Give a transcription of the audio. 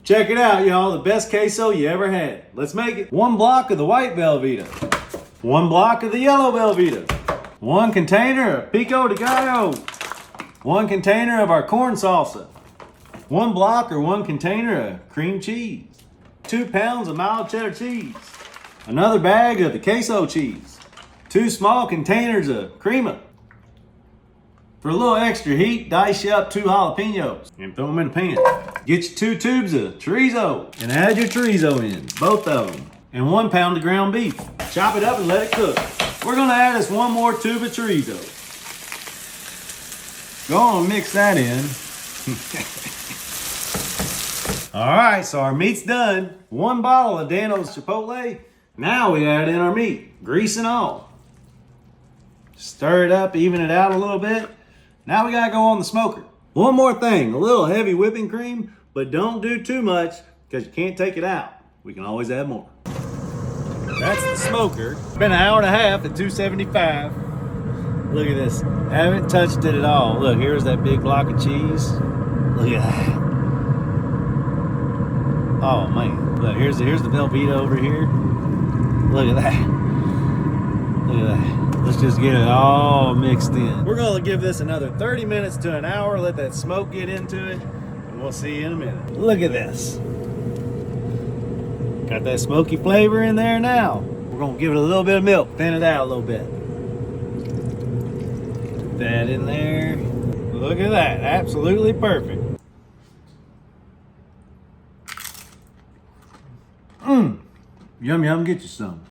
Check it out, y'all, the best queso you ever had. Let's make it. 1 block of the white Velveeta. 1 block of the yellow Velveeta. 1 container of pico de gallo. 1 container of our corn salsa. 1 block or 1 container of cream cheese. 2 pounds of mild cheddar cheese. Another bag of the queso cheese. 2 small containers of crema. For a little extra heat, dice you up 2 jalapenos and throw them in a pan. Get your 2 tubes of chorizo and add your chorizo in, both of them. And 1 pound of ground beef. Chop it up and let it cook. We're gonna add us 1 more tube of chorizo. Go on and mix that in. All right, so our meat's done. 1 bottle of Dano's Chipotle. Now we add in our meat, grease and all. Stir it up, even it out a little bit. Now we gotta go on the smoker. One more thing, a little heavy whipping cream, but don't do too much because you can't take it out. We can always add more. That's the smoker. Been an hour and a half at 275. Look at this, haven't touched it at all. Look, here's that big block of cheese. Look at that. Oh man, look, here's the Velveeta over here. Look at that. Look at that. Let's just get it all mixed in. We're gonna give this another 30 minutes to an hour, let that smoke get into it, and we'll see you in a minute. Look at this. Got that smoky flavor in there now. We're gonna give it a little bit of milk, thin it out a little bit. Put that in there. Look at that, absolutely perfect. Yum, yum, get you some.